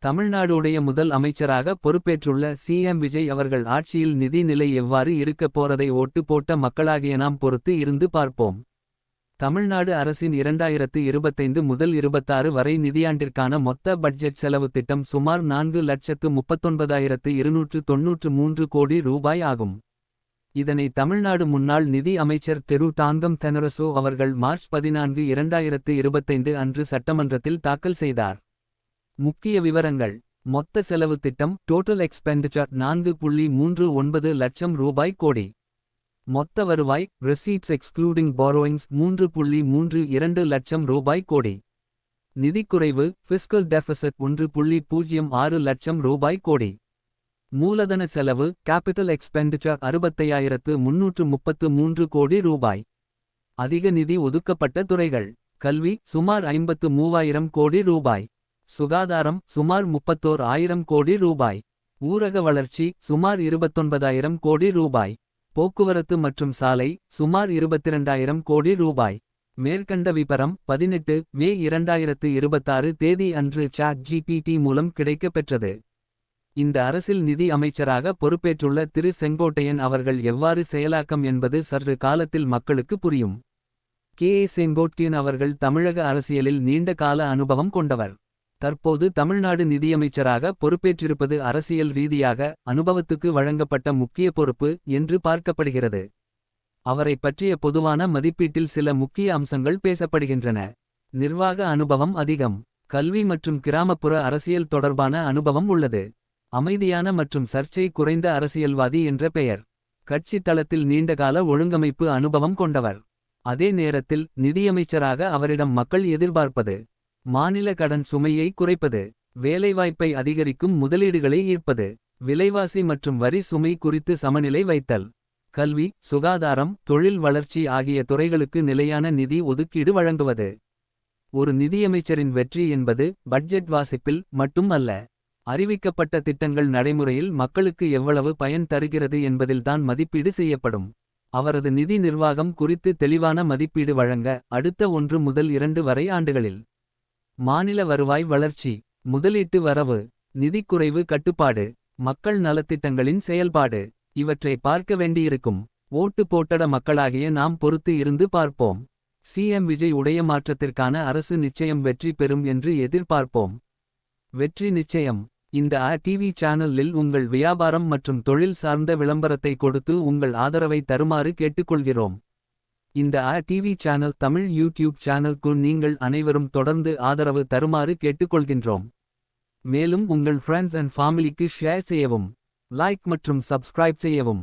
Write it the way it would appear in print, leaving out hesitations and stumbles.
தமிழ்நாடுடைய முதல் அமைச்சராக பொறுப்பேற்றுள்ள சிஎம் விஜய் அவர்கள் ஆட்சியில் நிதி நிலை எவ்வாறு இருக்கப் போறதை ஓட்டு போட்ட மக்களாகிய நாம் பொறுத்து இருந்து பார்ப்போம். தமிழ்நாடு அரசின் 2025 முதல் 26 வரை நிதியாண்டிற்கான மொத்த பட்ஜெட் செலவு திட்டம் சுமார் 4,39,293 கோடி ரூபாய் ஆகும். இதனை தமிழ்நாடு முன்னாள் நிதி அமைச்சர் திரு டாங்கம் தெனரசு அவர்கள் மார்ச் 14, 2025 அன்று சட்டமன்றத்தில் தாக்கல் செய்தார். முக்கிய விவரங்கள். மொத்த செலவு திட்டம் டோட்டல் எக்ஸ்பெண்டிச்சர் 4.39 லட்சம் ரூபாய் கோடி. மொத்த வருவாய் ரெசீட்ஸ் எக்ஸ்க்ளூடிங் பாரோயிங்ஸ் 3.32 லட்சம் ரூபாய் கோடி. நிதிக்குறைவு ஃபிஸ்கல் டெஃபிசிட் 1.06 லட்சம் ரூபாய் கோடி. மூலதன செலவு கேபிட்டல் எக்ஸ்பெண்டிச்சர் 65,333 கோடி ரூபாய். அதிக நிதி ஒதுக்கப்பட்ட துறைகள். கல்வி சுமார் 53,000 கோடி ரூபாய். சுகாதாரம் சுமார் 31,000 கோடி ரூபாய். ஊரக வளர்ச்சி சுமார் 29,000 கோடி ரூபாய். போக்குவரத்து மற்றும் சாலை சுமார் 22,000 கோடி ரூபாய். மேற்கண்ட விபரம் 18 மே 2026 தேதி அன்று சாட் ஜிபிடி மூலம் கிடைக்கப் பெற்றது. இந்த அரசில் நிதி அமைச்சராக பொறுப்பேற்றுள்ள திரு செங்கோட்டையன் அவர்கள் எவ்வாறு செயலாக்கம் என்பது சற்று காலத்தில் மக்களுக்கு புரியும். கே. செங்கோட்டையன் அவர்கள் தமிழக அரசியலில் நீண்ட கால அனுபவம் கொண்டவர். தற்போது தமிழ்நாடு நிதியமைச்சராக பொறுப்பேற்றிருப்பது அரசியல் ரீதியாக அனுபவத்துக்கு வழங்கப்பட்ட முக்கிய பொறுப்பு என்று பார்க்கப்படுகிறது. அவரை பற்றிய பொதுவான மதிப்பீட்டில் சில முக்கிய அம்சங்கள் பேசப்படுகின்றன. நிர்வாக அனுபவம் அதிகம். கல்வி மற்றும் கிராமப்புற அரசியல் தொடர்பான அனுபவம் உள்ளது. அமைதியான மற்றும் சர்ச்சை குறைந்த அரசியல்வாதி என்ற பெயர். கட்சி தளத்தில் நீண்டகால ஒழுங்கமைப்பு அனுபவம் கொண்டவர். அதே நேரத்தில் நிதியமைச்சராக அவரிடம் மக்கள் எதிர்பார்ப்பது மாநில கடன் சுமையை குறைப்பது, வேலைவாய்ப்பை அதிகரிக்கும் முதலீடுகளை ஈர்ப்பது, விலைவாசி மற்றும் வரி சுமை குறித்து சமநிலை வைத்தல், கல்வி சுகாதாரம் தொழில் வளர்ச்சி ஆகிய துறைகளுக்கு நிலையான நிதி ஒதுக்கீடு வழங்குவது. ஒரு நிதியமைச்சரின் வெற்றி என்பது பட்ஜெட் வாசிப்பில் மட்டும் அல்ல. அறிவிக்கப்பட்ட திட்டங்கள் நடைமுறையில் மக்களுக்கு எவ்வளவு பயன் தருகிறது என்பதில்தான் மதிப்பீடு செய்யப்படும். அவரது நிதி நிர்வாகம் குறித்து தெளிவான மதிப்பீடு வழங்க அடுத்த 1 முதல் 2 வரை ஆண்டுகளில் மாநில வருவாய் வளர்ச்சி, முதலீட்டு வரவு, நிதிக்குறைவு கட்டுப்பாடு, மக்கள் நலத்திட்டங்களின் செயல்பாடு இவற்றை பார்க்க வேண்டியிருக்கும். ஓட்டு போட்டட மக்களாகிய நாம் பொறுத்து இருந்து பார்ப்போம். சிஎம் விஜய் உடைய மாற்றத்திற்கான அரசு நிச்சயம் வெற்றி பெறும் என்று எதிர்பார்ப்போம். வெற்றி நிச்சயம். இந்த டிவி சேனலில் உங்கள் வியாபாரம் மற்றும் தொழில் சார்ந்த விளம்பரத்தை கொடுத்து உங்கள் ஆதரவை தருமாறு கேட்டுக்கொள்கிறோம். இந்த டிவி சேனல் தமிழ் யூடியூப் சேனலுக்கு நீங்கள் அனைவரும் தொடர்ந்து ஆதரவு தருமாறு கேட்டுக்கொள்கின்றோம். மேலும் உங்கள் ஃப்ரெண்ட்ஸ் அண்ட் ஃபேமிலிக்கு ஷேர் செய்யவும், லைக் மற்றும் சப்ஸ்கிரைப் செய்யவும்.